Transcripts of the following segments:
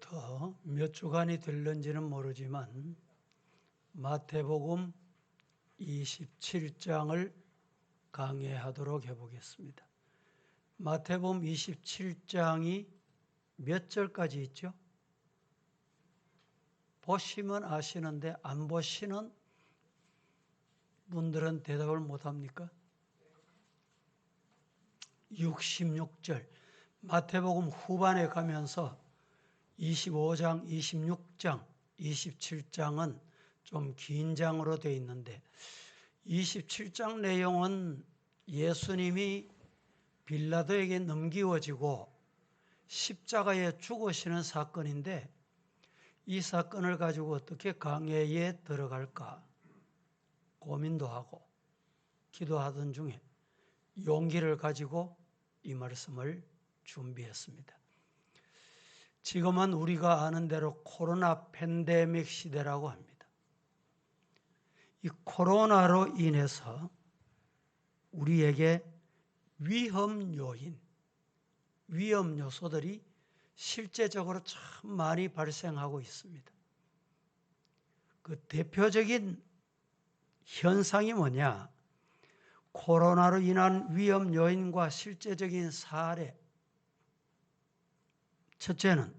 오늘부터 몇 주간이 될는지는 모르지만 마태복음 27장을 강해하도록 해보겠습니다. 마태복음 27장이 몇 절까지 있죠? 보시면 아시는데 안 보시는 분들은 대답을 못합니까? 66절. 마태복음 후반에 가면서 25장, 26장, 27장은 좀 긴 장으로 되어 있는데 27장 내용은 예수님이 빌라도에게 넘기워지고 십자가에 죽으시는 사건인데 이 사건을 가지고 어떻게 강해에 들어갈까 고민도 하고 기도하던 중에 용기를 가지고 이 말씀을 준비했습니다. 지금은 우리가 아는 대로 코로나 팬데믹 시대라고 합니다. 이 코로나로 인해서 우리에게 위험 요인, 위험 요소들이 실제적으로 참 많이 발생하고 있습니다. 그 대표적인 현상이 뭐냐? 코로나로 인한 위험 요인과 실제적인 사례. 첫째는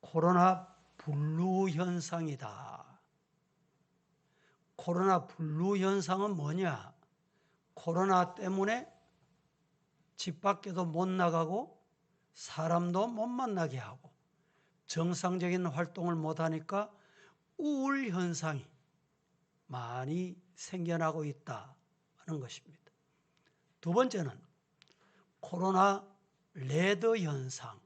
코로나 블루 현상이다. 코로나 블루 현상은 뭐냐? 코로나 때문에 집 밖에도 못 나가고 사람도 못 만나게 하고 정상적인 활동을 못 하니까 우울 현상이 많이 생겨나고 있다 하는 것입니다. 두 번째는 코로나 레드 현상.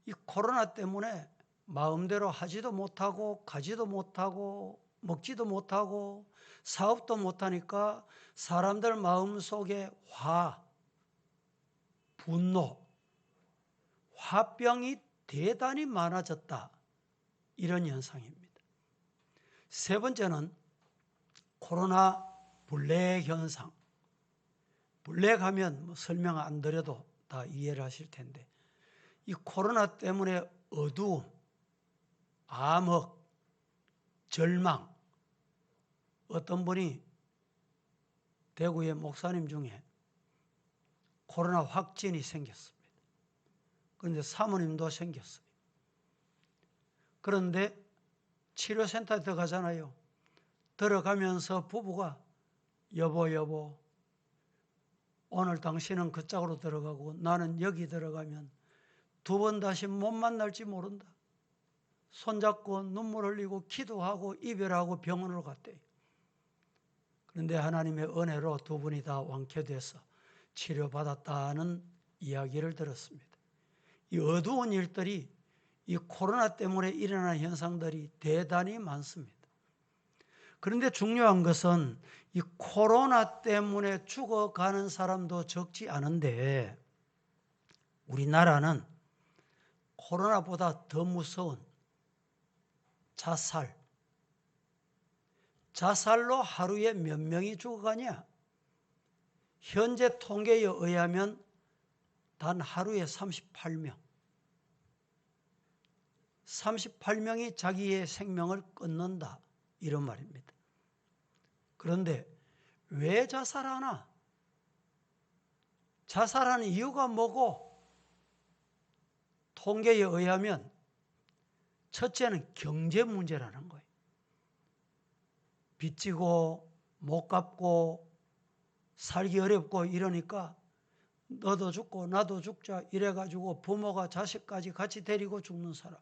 이 코로나 때문에 마음대로 하지도 못하고 가지도 못하고 먹지도 못하고 사업도 못하니까 사람들 마음속에 분노, 화병이 대단히 많아졌다. 이런 현상입니다. 세 번째는 코로나 블랙 현상. 블랙 하면 설명 안 드려도 다 이해를 하실 텐데 이 코로나 때문에 어두움, 암흑, 절망. 어떤 분이 대구의 목사님 중에 코로나 확진이 생겼습니다. 그런데 사모님도 생겼어요. 그런데 치료센터에 들어가잖아요. 들어가면서 부부가 여보 오늘 당신은 그 짝으로 들어가고 나는 여기 들어가면 두 번 다시 못 만날지 모른다. 손잡고 눈물 흘리고 기도하고 이별하고 병원으로 갔대요. 그런데 하나님의 은혜로 두 분이 다 완쾌돼서 치료받았다는 이야기를 들었습니다. 이 어두운 일들이 이 코로나 때문에 일어나는 현상들이 대단히 많습니다. 그런데 중요한 것은 이 코로나 때문에 죽어가는 사람도 적지 않은데 우리나라는 코로나보다 더 무서운 자살로 하루에 몇 명이 죽어가냐? 현재 통계에 의하면 단 하루에 38명. 38명이 자기의 생명을 끊는다. 이런 말입니다. 그런데 왜 자살하나? 자살하는 이유가 뭐고? 통계에 의하면 첫째는 경제 문제라는 거예요. 빚지고 못 갚고 살기 어렵고 이러니까 너도 죽고 나도 죽자 이래가지고 부모가 자식까지 같이 데리고 죽는 사람.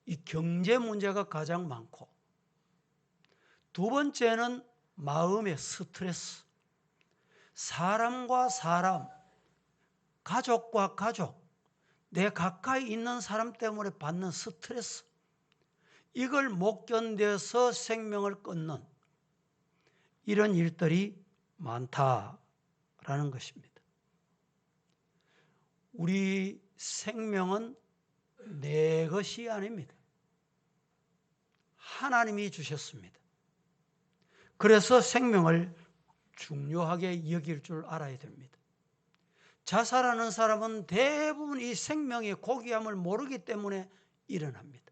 이 경제 문제가 가장 많고 두 번째는 마음의 스트레스. 사람과 사람, 가족과 가족, 내 가까이 있는 사람 때문에 받는 스트레스. 이걸 못 견뎌서 생명을 끊는 이런 일들이 많다라는 것입니다. 우리 생명은 내 것이 아닙니다. 하나님이 주셨습니다. 그래서 생명을 중요하게 여길 줄 알아야 됩니다. 자살하는 사람은 대부분 이 생명의 고귀함을 모르기 때문에 일어납니다.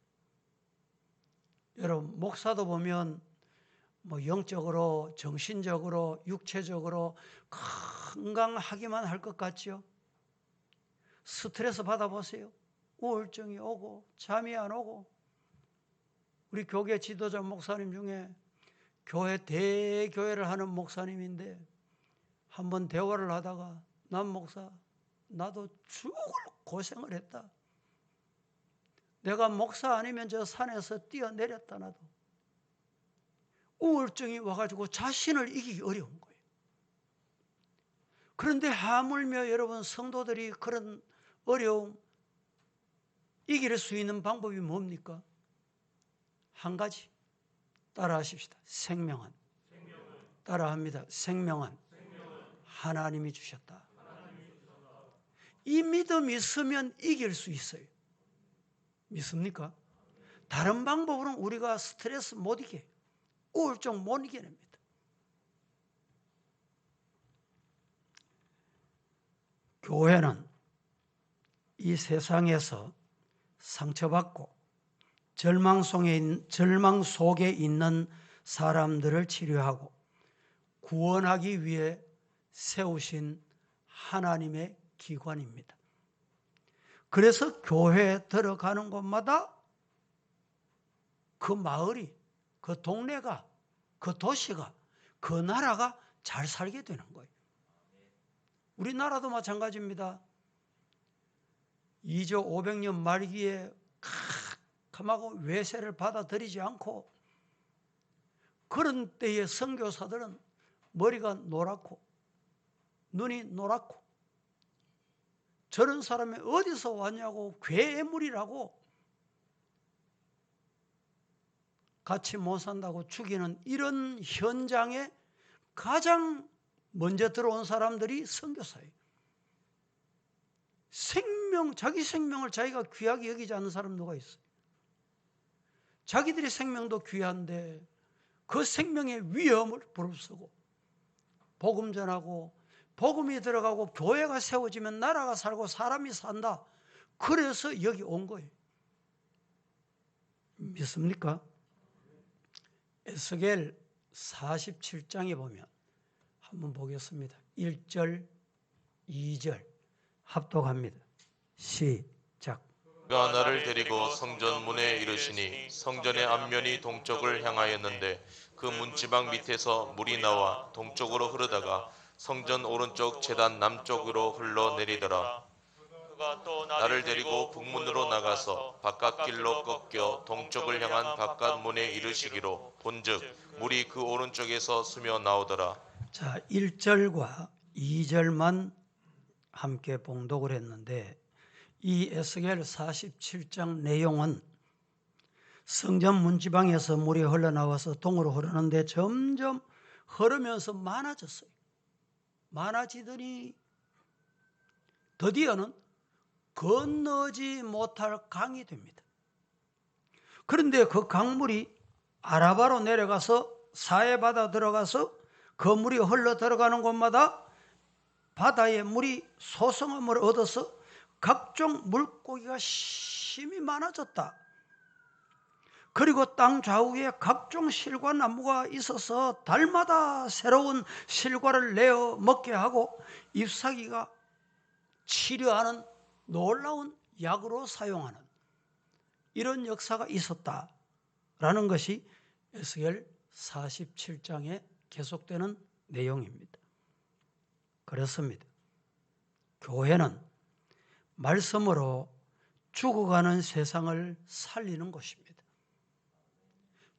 여러분, 목사도 보면 영적으로, 정신적으로, 육체적으로 건강하기만 할 것 같죠? 스트레스 받아보세요. 우울증이 오고 잠이 안 오고. 우리 교계 지도자 목사님 중에 교회 대교회를 하는 목사님인데 한번 대화를 하다가 남 목사, 나도 죽을 고생을 했다. 내가 목사 아니면 저 산에서 뛰어내렸다. 나도 우울증이 와가지고 자신을 이기기 어려운 거예요. 그런데 하물며 여러분 성도들이 그런 어려움 이길 수 있는 방법이 뭡니까? 한 가지 따라하십시다. 생명은. 따라합니다. 생명은 하나님이 주셨다. 이 믿음이 있으면 이길 수 있어요. 믿습니까? 다른 방법으로는 우리가 스트레스 못 이겨요. 우울증 못 이겨냅니다. 교회는 이 세상에서 상처받고 절망 속에 있는 사람들을 치료하고 구원하기 위해 세우신 하나님의 기관입니다. 그래서 교회에 들어가는 곳마다 그 마을이, 그 동네가, 그 도시가, 그 나라가 잘 살게 되는 거예요. 우리나라도 마찬가지입니다. 2조 500년 말기에 캄캄하고 외세를 받아들이지 않고 그런 때의 선교사들은 머리가 노랗고 눈이 노랗고 저런 사람이 어디서 왔냐고 괴물이라고 같이 못 산다고 죽이는 이런 현장에 가장 먼저 들어온 사람들이 선교사예요. 자기 생명을 자기가 귀하게 여기지 않는 사람 누가 있어요? 자기들의 생명도 귀한데 그 생명의 위험을 부릅쓰고 복음 전하고 복음이 들어가고 교회가 세워지면 나라가 살고 사람이 산다. 그래서 여기 온 거예요. 믿습니까? 에스겔 47장에 보면 한번 보겠습니다. 1절, 2절 합독합니다. 시작. 그가 나를 데리고 성전 문에 이르시니 성전의 앞면이 동쪽을 향하였는데 그 문지방 밑에서 물이 나와 동쪽으로 흐르다가 성전 오른쪽 제단 남쪽으로 흘러내리더라. 그가 또 나를 데리고 북문으로 나가서 바깥길로 꺾여 동쪽을 향한 바깥문에 이르시기로 본즉 물이 그 오른쪽에서 스며 나오더라. 자, 1절과 2절만 함께 봉독을 했는데 이 에스겔 47장 내용은 성전 문지방에서 물이 흘러나와서 동으로 흐르는데 점점 흐르면서 많아졌어요. 많아지더니 드디어는 건너지 못할 강이 됩니다. 그런데 그 강물이 아라바로 내려가서 사해바다 들어가서 그 물이 흘러 들어가는 곳마다 바다의 물이 소성함을 얻어서 각종 물고기가 심히 많아졌다. 그리고 땅 좌우에 각종 실과 나무가 있어서 달마다 새로운 실과를 내어 먹게 하고 잎사귀가 치료하는 놀라운 약으로 사용하는 이런 역사가 있었다라는 것이 에스겔 47장에 계속되는 내용입니다. 그렇습니다. 교회는 말씀으로 죽어가는 세상을 살리는 곳입니다.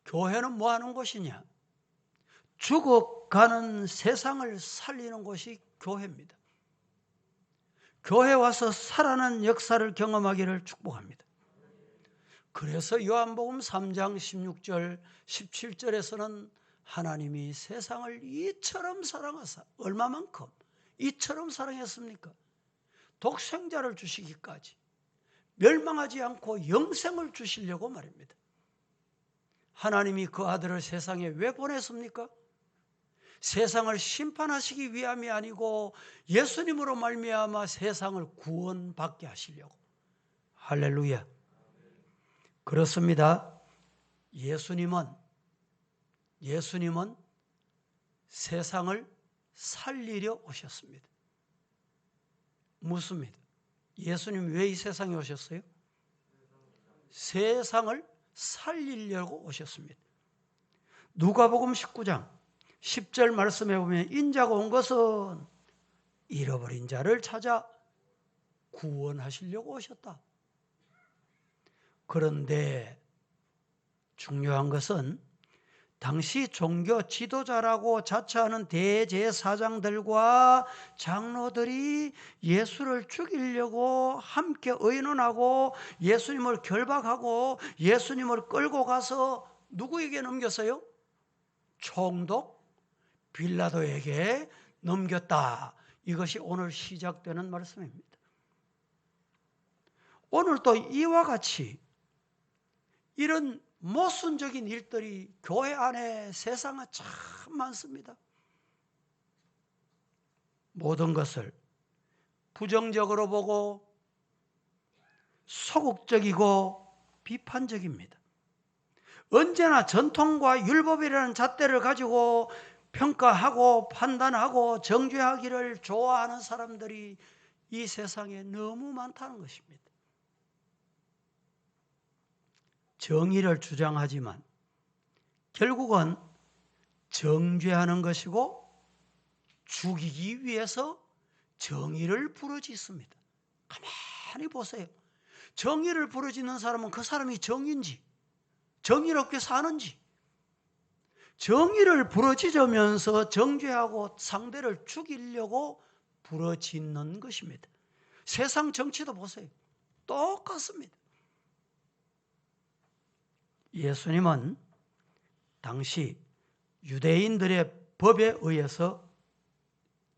교회는 뭐 하는 곳이냐? 죽어가는 세상을 살리는 곳이 교회입니다. 교회 와서 살아난 역사를 경험하기를 축복합니다. 그래서 요한복음 3장 16절 17절에서는 하나님이 세상을 이처럼 사랑하사, 얼마만큼 이처럼 사랑했습니까? 독생자를 주시기까지 멸망하지 않고 영생을 주시려고 말입니다. 하나님이 그 아들을 세상에 왜 보냈습니까? 세상을 심판하시기 위함이 아니고 예수님으로 말미암아 세상을 구원받게 하시려고. 할렐루야. 그렇습니다. 예수님은 세상을 살리려 오셨습니다. 묻습니다. 예수님 왜 이 세상에 오셨어요? 세상을 살리려고 오셨습니다. 누가복음 19장 10절 말씀해 보면 인자가 온 것은 잃어버린 자를 찾아 구원하시려고 오셨다. 그런데 중요한 것은 당시 종교 지도자라고 자처하는 대제사장들과 장로들이 예수를 죽이려고 함께 의논하고 예수님을 결박하고 예수님을 끌고 가서 누구에게 넘겼어요? 총독 빌라도에게 넘겼다. 이것이 오늘 시작되는 말씀입니다. 오늘 또 이와 같이 이런 모순적인 일들이 교회 안에 세상에 참 많습니다. 모든 것을 부정적으로 보고 소극적이고 비판적입니다. 언제나 전통과 율법이라는 잣대를 가지고 평가하고 판단하고 정죄하기를 좋아하는 사람들이 이 세상에 너무 많다는 것입니다. 정의를 주장하지만 결국은 정죄하는 것이고 죽이기 위해서 정의를 부르짖습니다. 가만히 보세요. 정의를 부르짖는 사람은 그 사람이 정의인지 정의롭게 사는지, 정의를 부르짖으면서 정죄하고 상대를 죽이려고 부르짖는 것입니다. 세상 정치도 보세요. 똑같습니다. 예수님은 당시 유대인들의 법에 의해서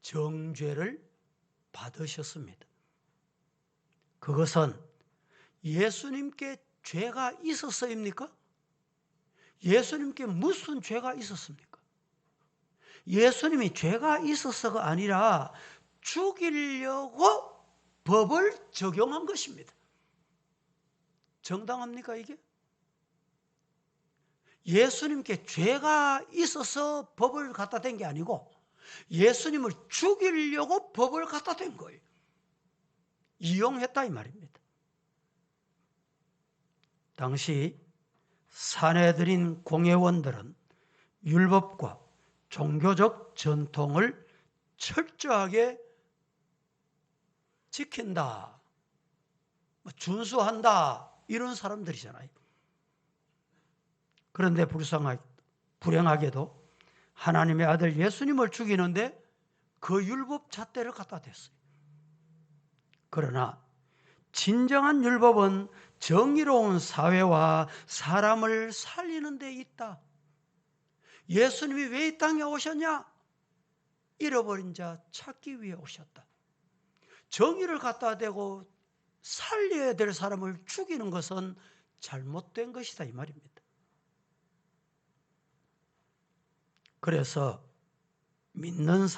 정죄를 받으셨습니다. 그것은 예수님께 죄가 있었어입니까? 예수님께 무슨 죄가 있었습니까? 예수님이 죄가 있어서가 아니라 죽이려고 법을 적용한 것입니다. 정당합니까 이게? 예수님께 죄가 있어서 법을 갖다 댄 게 아니고 예수님을 죽이려고 법을 갖다 댄 거예요. 이용했다 이 말입니다. 당시 사내들인 공회원들은 율법과 종교적 전통을 철저하게 지킨다, 준수한다 이런 사람들이잖아요. 그런데 불행하게도 하나님의 아들 예수님을 죽이는데 그 율법 잣대를 갖다 댔어요. 그러나 진정한 율법은 정의로운 사회와 사람을 살리는 데 있다. 예수님이 왜 이 땅에 오셨냐? 잃어버린 자 찾기 위해 오셨다. 정의를 갖다 대고 살려야 될 사람을 죽이는 것은 잘못된 것이다 이 말입니다. 그래서 믿는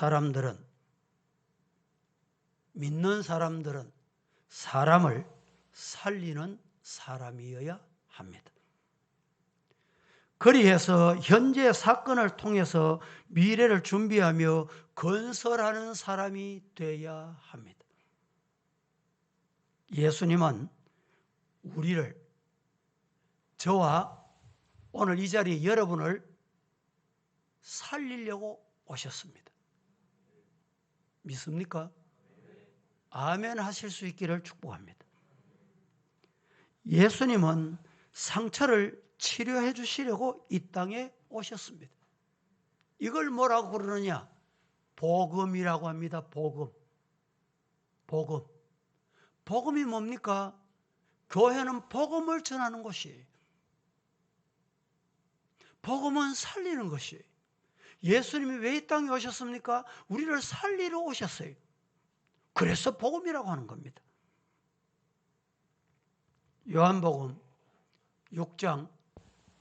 사람들은 사람을 살리는 사람이어야 합니다. 그리해서 현재 사건을 통해서 미래를 준비하며 건설하는 사람이 되어야 합니다. 예수님은 우리를, 저와 오늘 이 자리에 여러분을 살리려고 오셨습니다. 믿습니까? 아멘 하실 수 있기를 축복합니다. 예수님은 상처를 치료해 주시려고 이 땅에 오셨습니다. 이걸 뭐라고 그러느냐? 복음이라고 합니다. 복음. 복음이 뭡니까? 교회는 복음을 전하는 곳이에요. 복음은 살리는 것이에요. 예수님이 왜 이 땅에 오셨습니까? 우리를 살리러 오셨어요. 그래서 복음이라고 하는 겁니다. 요한복음 6장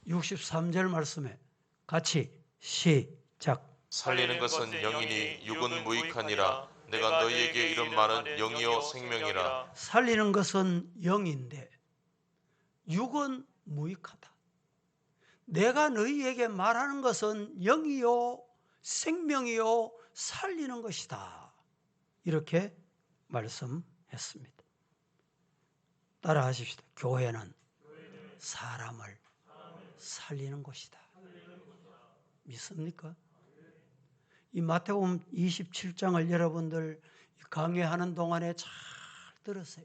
63절 말씀에 같이 시작. 살리는 것은 영이니 육은 무익하니라. 내가 너희에게 이런 말은 영이요 생명이라. 살리는 것은 영인데 육은 무익하다. 내가 너희에게 말하는 것은 영이요 생명이요 살리는 것이다. 이렇게 말씀했습니다. 따라 하십시다. 교회는 사람을 살리는 곳이다. 믿습니까? 이 마태복음 27장을 여러분들 강의하는 동안에 잘 들으세요.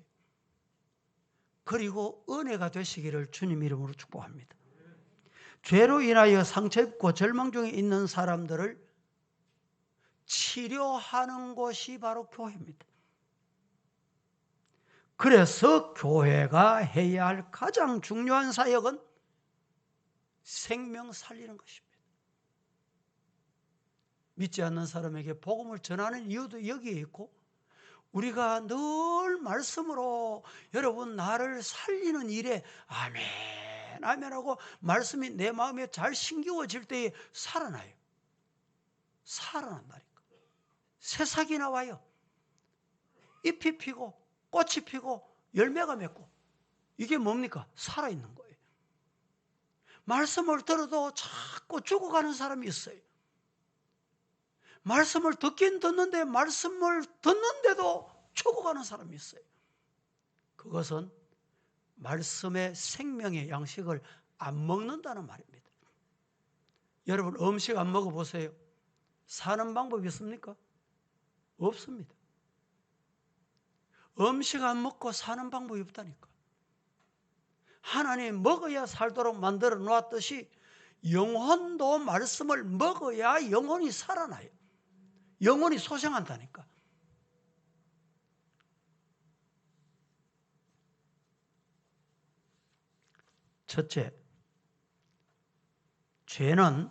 그리고 은혜가 되시기를 주님 이름으로 축복합니다. 죄로 인하여 상처 입고 절망 중에 있는 사람들을 치료하는 곳이 바로 교회입니다. 그래서 교회가 해야 할 가장 중요한 사역은 생명 살리는 것입니다. 믿지 않는 사람에게 복음을 전하는 이유도 여기에 있고, 우리가 늘 말씀으로 여러분 나를 살리는 일에 아멘 아멘 하고 말씀이 내 마음에 잘 심겨워질 때에 살아나요. 살아난다니까. 새싹이 나와요. 잎이 피고 꽃이 피고 열매가 맺고. 이게 뭡니까? 살아있는 거예요. 말씀을 들어도 자꾸 죽어가는 사람이 있어요. 말씀을 듣긴 듣는데 말씀을 듣는데도 죽어가는 사람이 있어요. 그것은 말씀의 생명의 양식을 안 먹는다는 말입니다. 여러분 음식 안 먹어보세요. 사는 방법이 있습니까? 없습니다. 음식 안 먹고 사는 방법이 없다니까. 하나님 먹어야 살도록 만들어 놓았듯이 영혼도 말씀을 먹어야 영혼이 살아나요. 영혼이 소생한다니까. 첫째, 죄는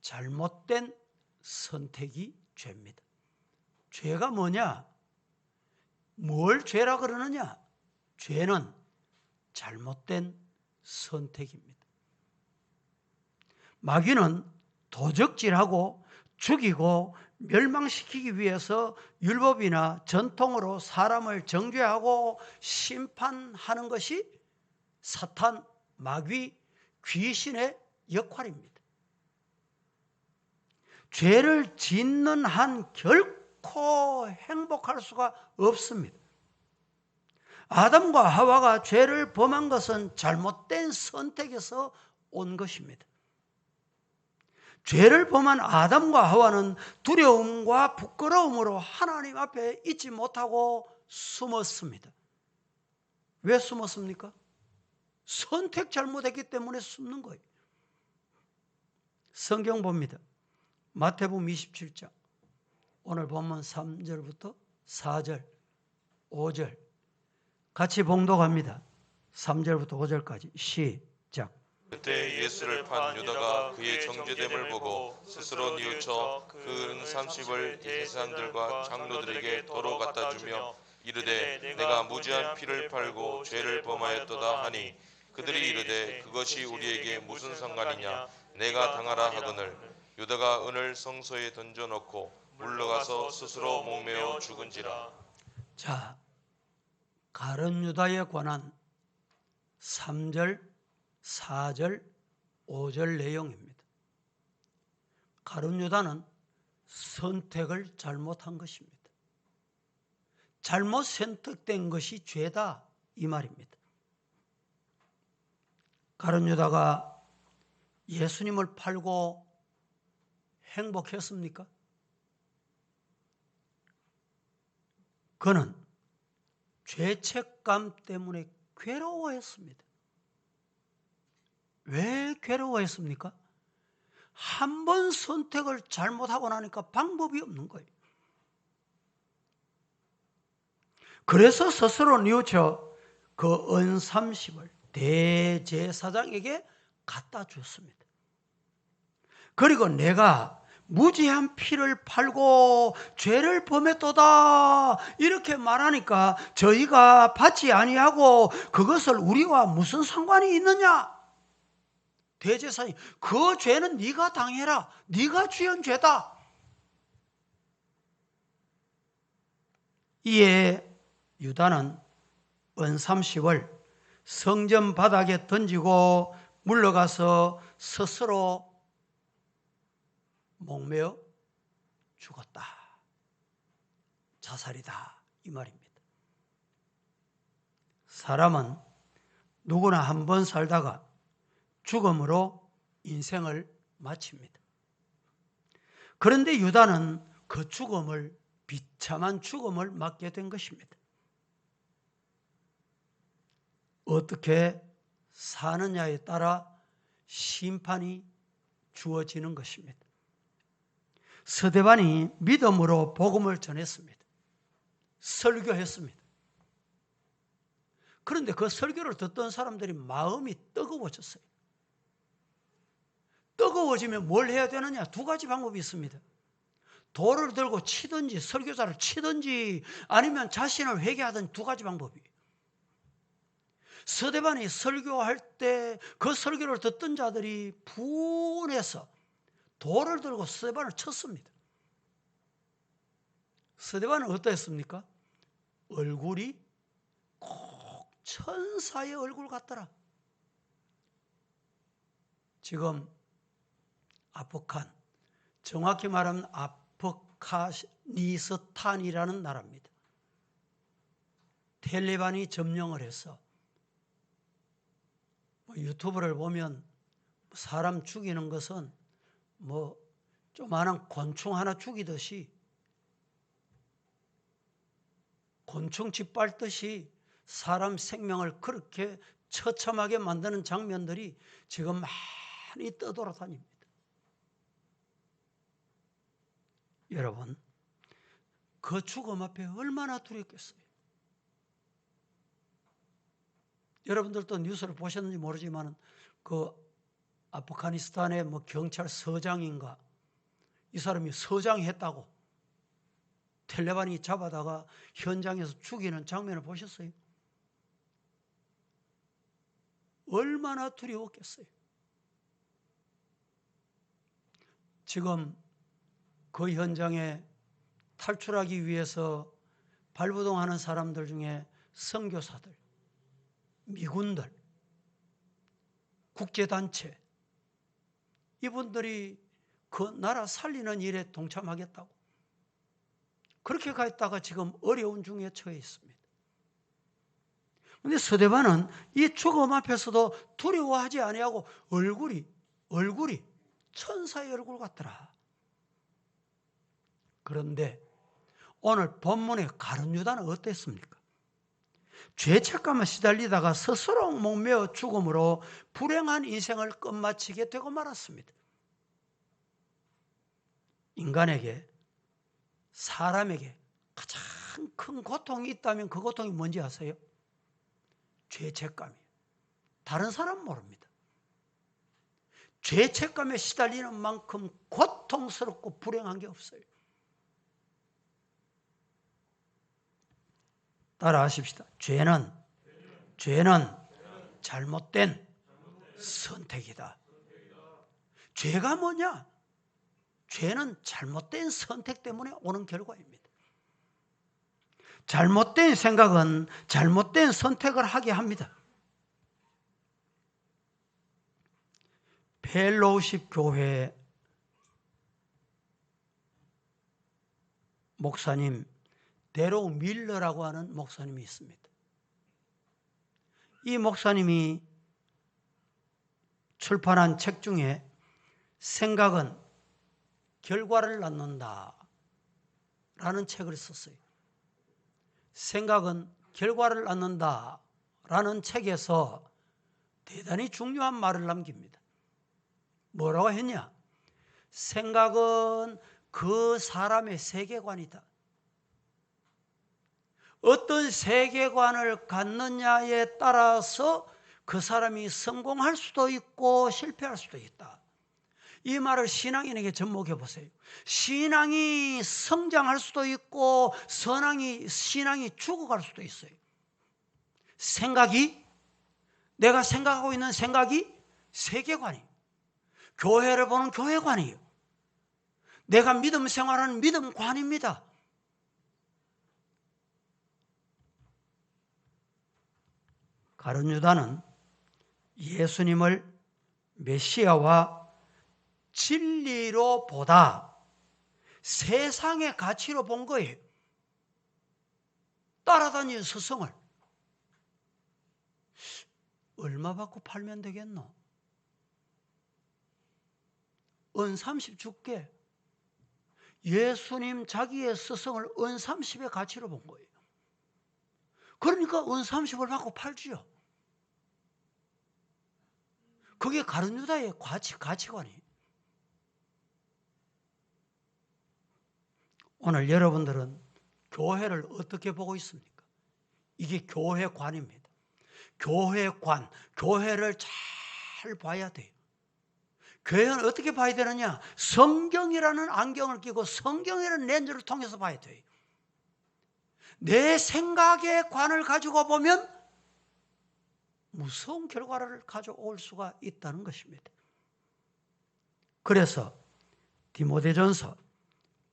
잘못된 선택이 죄입니다. 죄가 뭐냐? 뭘 죄라 그러느냐? 죄는 잘못된 선택입니다. 마귀는 도적질하고 죽이고 멸망시키기 위해서 율법이나 전통으로 사람을 정죄하고 심판하는 것이 사탄, 마귀, 귀신의 역할입니다. 죄를 짓는 한 결코 행복할 수가 없습니다. 아담과 하와가 죄를 범한 것은 잘못된 선택에서 온 것입니다. 죄를 범한 아담과 하와는 두려움과 부끄러움으로 하나님 앞에 있지 못하고 숨었습니다. 왜 숨었습니까? 선택 잘못했기 때문에 숨는 거예요. 성경 봅니다. 마태복음 27장 오늘 본문 3절부터 4절, 5절 같이 봉독합니다. 3절부터 5절까지 시작. 그때 예수를 판 유다가 그의 정죄됨을 보고 스스로 뉘우쳐 그 은 30을 대제사장들과 장로들에게 도로 갖다 주며 이르되 내가 무지한 피를 팔고 죄를 범하였도다 하니 그들이 이르되 그것이 우리에게 무슨 상관이냐 내가 당하라 하거늘 유다가 은을 성소에 던져놓고 물러가서 스스로 목매어 죽은지라. 자, 가룟 유다에 관한 3절, 4절, 5절 내용입니다. 가룟 유다는 선택을 잘못한 것입니다. 잘못 선택된 것이 죄다 이 말입니다. 가룟 유다가 예수님을 팔고 행복했습니까? 그는 죄책감 때문에 괴로워했습니다. 왜 괴로워했습니까? 한 번 선택을 잘못하고 나니까 방법이 없는 거예요. 그래서 스스로 뉘우쳐 그 은 30을 대제사장에게 갖다 줬습니다. 그리고 내가 무지한 피를 팔고 죄를 범했도다 이렇게 말하니까 저희가 받지 아니하고 그것을 우리와 무슨 상관이 있느냐? 대제사장이 그 죄는 네가 당해라. 네가 지은 죄다. 이에 유다는 은 30을 성전 바닥에 던지고 물러가서 스스로 목매어 죽었다. 자살이다. 이 말입니다. 사람은 누구나 한 번 살다가 죽음으로 인생을 마칩니다. 그런데 유다는 그 죽음을 비참한 죽음을 맞게 된 것입니다. 어떻게 사느냐에 따라 심판이 주어지는 것입니다. 스데반이 믿음으로 복음을 전했습니다. 설교했습니다. 그런데 그 설교를 듣던 사람들이 마음이 뜨거워졌어요. 뜨거워지면 뭘 해야 되느냐? 두 가지 방법이 있습니다. 돌을 들고 치든지 설교자를 치든지 아니면 자신을 회개하든지 두 가지 방법이에요. 스데반이 설교할 때 그 설교를 듣던 자들이 분해서 돌을 들고 스데반을 쳤습니다. 스데반은 어떠했습니까? 얼굴이 꼭 천사의 얼굴 같더라. 지금 아프간, 정확히 말하면 아프가니스탄이라는 나라입니다. 텔레반이 점령을 해서 유튜브를 보면 사람 죽이는 것은 조그마한 곤충 하나 죽이듯이 곤충 짓밟듯이 사람 생명을 그렇게 처참하게 만드는 장면들이 지금 많이 떠돌아다닙니다. 여러분, 그 죽음 앞에 얼마나 두렵겠어요. 여러분들도 뉴스를 보셨는지 모르지만 그 아프가니스탄의 경찰서장인가 이 사람이 서장했다고 텔레반이 잡아다가 현장에서 죽이는 장면을 보셨어요? 얼마나 두려웠겠어요. 지금 그 현장에 탈출하기 위해서 발부동하는 사람들 중에 선교사들, 미군들, 국제단체 이분들이 그 나라 살리는 일에 동참하겠다고 그렇게 가 있다가 지금 어려운 중에 처해 있습니다. 그런데 스데반은 이 죽음 앞에서도 두려워하지 아니하고 얼굴이 천사의 얼굴 같더라. 그런데 오늘 본문의 가룟 유다는 어땠습니까? 죄책감에 시달리다가 스스로 목매어 죽음으로 불행한 인생을 끝마치게 되고 말았습니다. 인간에게, 사람에게 가장 큰 고통이 있다면 그 고통이 뭔지 아세요? 죄책감이에요. 다른 사람은 모릅니다. 죄책감에 시달리는 만큼 고통스럽고 불행한 게 없어요. 따라 하십시다. 죄는 잘못된 선택이다. 죄가 뭐냐? 죄는 잘못된 선택 때문에 오는 결과입니다. 잘못된 생각은 잘못된 선택을 하게 합니다. 펠로우십 교회 목사님 데로 밀러라고 하는 목사님이 있습니다. 이 목사님이 출판한 책 중에 생각은 결과를 낳는다 라는 책을 썼어요. 생각은 결과를 낳는다 라는 책에서 대단히 중요한 말을 남깁니다. 뭐라고 했냐? 생각은 그 사람의 세계관이다. 어떤 세계관을 갖느냐에 따라서 그 사람이 성공할 수도 있고 실패할 수도 있다. 이 말을 신앙인에게 접목해 보세요. 신앙이 성장할 수도 있고 신앙이 죽어갈 수도 있어요. 내가 생각하고 있는 생각이 세계관이에요. 교회를 보는 교회관이에요. 내가 믿음 생활하는 믿음관입니다. 가룟 유다는 예수님을 메시아와 진리로 보다 세상의 가치로 본 거예요. 따라다니는 스승을 얼마 받고 팔면 되겠노? 은 30 줄게. 예수님 자기의 스승을 은 30의 가치로 본 거예요. 그러니까 은 30을 받고 팔지요. 그게 가룟 유다의 가치관이에요. 오늘 여러분들은 교회를 어떻게 보고 있습니까? 이게 교회관입니다. 교회관, 교회를 잘 봐야 돼요. 교회는 어떻게 봐야 되느냐? 성경이라는 안경을 끼고 성경이라는 렌즈를 통해서 봐야 돼요. 내 생각의 관을 가지고 보면 무서운 결과를 가져올 수가 있다는 것입니다. 그래서 디모데전서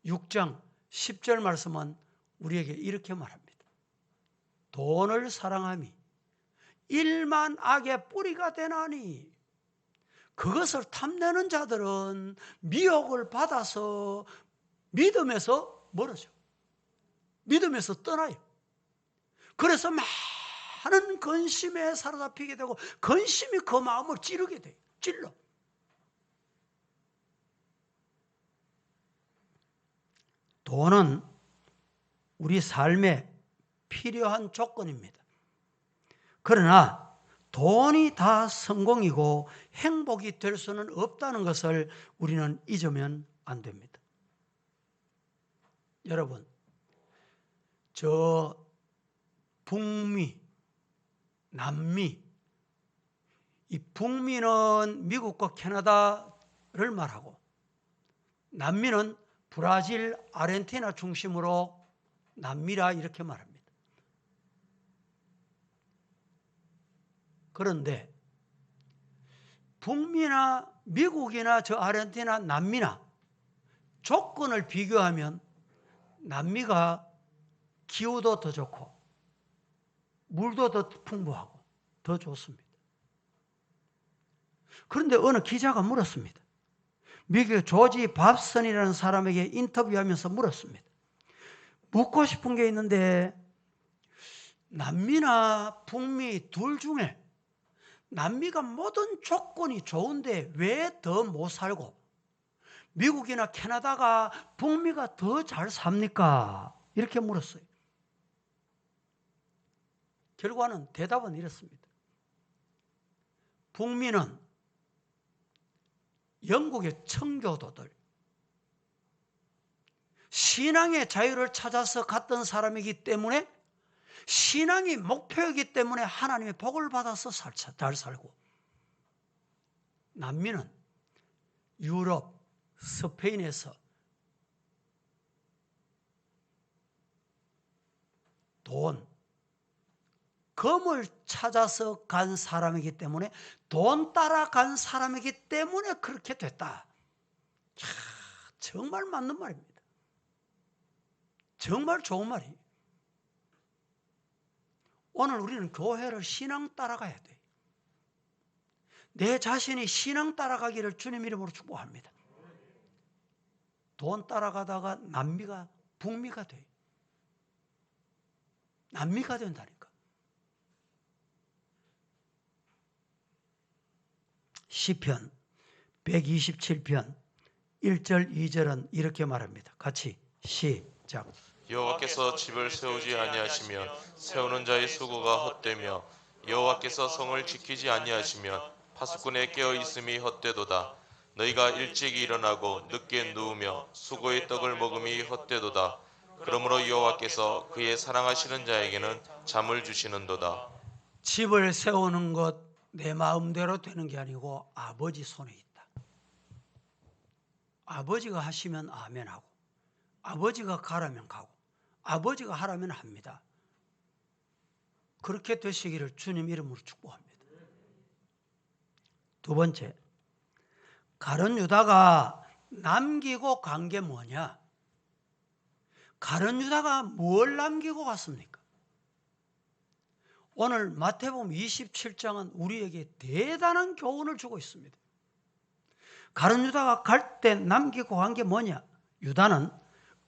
6장 10절 말씀은 우리에게 이렇게 말합니다. 돈을 사랑함이 일만 악의 뿌리가 되나니 그것을 탐내는 자들은 미혹을 받아서 믿음에서 멀어져. 믿음에서 떠나요. 그래서 많은 근심에 사로잡히게 되고 근심이 그 마음을 찌르게 돼요. 찔러. 돈은 우리 삶에 필요한 조건입니다. 그러나 돈이 다 성공이고 행복이 될 수는 없다는 것을 우리는 잊으면 안 됩니다. 여러분, 저 북미, 남미, 이 북미는 미국과 캐나다를 말하고 남미는 브라질, 아르헨티나 중심으로 남미라 이렇게 말합니다. 그런데 북미나 미국이나 저 아르헨티나, 남미나 조건을 비교하면 남미가 기후도 더 좋고 물도 더 풍부하고 더 좋습니다. 그런데 어느 기자가 물었습니다. 미국의 조지 밥슨이라는 사람에게 인터뷰하면서 물었습니다. 묻고 싶은 게 있는데 남미나 북미 둘 중에 남미가 모든 조건이 좋은데 왜 더 못 살고 미국이나 캐나다가 북미가 더 잘 삽니까? 이렇게 물었어요. 결과는 대답은 이렇습니다. 북미는 영국의 청교도들, 신앙의 자유를 찾아서 갔던 사람이기 때문에 신앙이 목표이기 때문에 하나님의 복을 받아서 잘 살고 남미는 유럽, 스페인에서 돈, 금을 찾아서 간 사람이기 때문에 돈 따라간 사람이기 때문에 그렇게 됐다. 정말 맞는 말입니다. 정말 좋은 말이에요. 오늘 우리는 교회를 신앙 따라가야 돼요. 내 자신이 신앙 따라가기를 주님 이름으로 축복합니다. 돈 따라가다가 남미가 북미가 돼요. 남미가 된다니까. 시편 127편 1절 2절은 이렇게 말합니다. 같이 시작. 여호와께서 집을 세우지 아니하시면 세우는 자의 수고가 헛되며 여호와께서 성을 지키지 아니하시면 파수꾼의 깨어 있음이 헛되도다. 너희가 일찍 일어나고 늦게 누우며 수고의 떡을 먹음이 헛되도다. 그러므로 여호와께서 그의 사랑하시는 자에게는 잠을 주시는도다. 집을 세우는 것 내 마음대로 되는 게 아니고 아버지 손에 있다. 아버지가 하시면 아멘하고 아버지가 가라면 가고 아버지가 하라면 합니다. 그렇게 되시기를 주님 이름으로 축복합니다. 두 번째, 가룟 유다가 남기고 간 게 뭐냐? 가룟 유다가 뭘 남기고 갔습니까? 오늘 마태복음 27장은 우리에게 대단한 교훈을 주고 있습니다. 가룟 유다가 갈 때 남기고 간 게 뭐냐? 유다는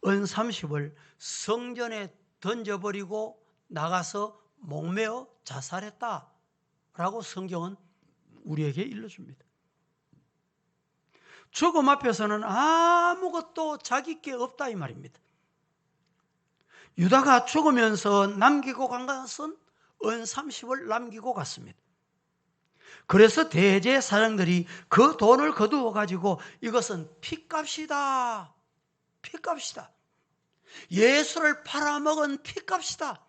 은 30을 성전에 던져버리고 나가서 목매어 자살했다라고 성경은 우리에게 일러줍니다. 죽음 앞에서는 아무것도 자기 게 없다 이 말입니다. 유다가 죽으면서 남기고 간 것은 은 30을 남기고 갔습니다. 그래서 대제사장들이 그 돈을 거두어 가지고 이것은 핏값이다. 핏값이다. 예수를 팔아먹은 핏값이다.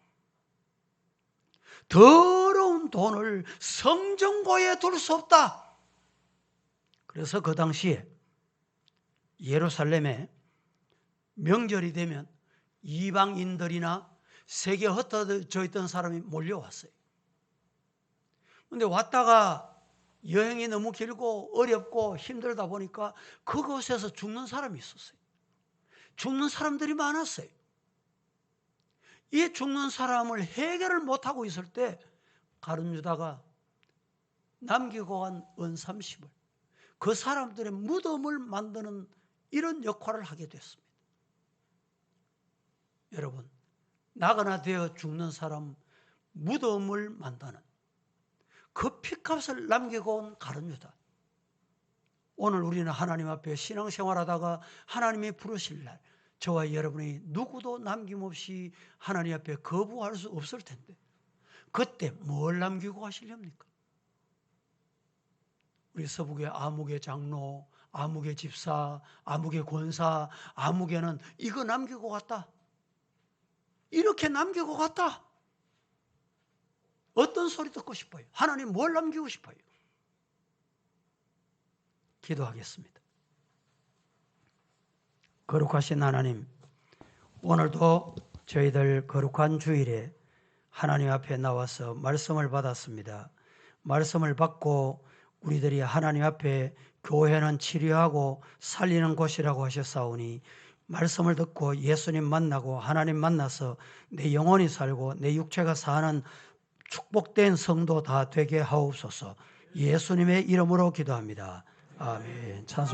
더러운 돈을 성전고에 둘 수 없다. 그래서 그 당시에 예루살렘에 명절이 되면 이방인들이나 세계에 흩어져 있던 사람이 몰려왔어요. 그런데 왔다가 여행이 너무 길고 어렵고 힘들다 보니까 그곳에서 죽는 사람이 있었어요. 죽는 사람들이 많았어요. 이 죽는 사람을 해결을 못하고 있을 때 가룟 유다가 남기고 간 은 30을 그 사람들의 무덤을 만드는 이런 역할을 하게 됐습니다. 여러분, 나거나 되어 죽는 사람 무덤을 만드는 그 핏값을 남기고 온 가룟 유다. 오늘 우리는 하나님 앞에 신앙생활하다가 하나님이 부르실 날 저와 여러분이 누구도 남김없이 하나님 앞에 거부할 수 없을 텐데 그때 뭘 남기고 가시렵니까? 우리 서북의 아무개 장로, 아무개 집사, 아무개 권사, 아무개는 이거 남기고 갔다. 이렇게 남기고 갔다. 어떤 소리 듣고 싶어요? 하나님 뭘 남기고 싶어요? 기도하겠습니다. 거룩하신 하나님, 오늘도 저희들 거룩한 주일에 하나님 앞에 나와서 말씀을 받았습니다. 말씀을 받고 우리들이 하나님 앞에 교회는 치료하고 살리는 곳이라고 하셨사오니 말씀을 듣고 예수님 만나고 하나님 만나서 내 영혼이 살고 내 육체가 사는 축복된 성도 다 되게 하옵소서. 예수님의 이름으로 기도합니다. 아멘. 찬송.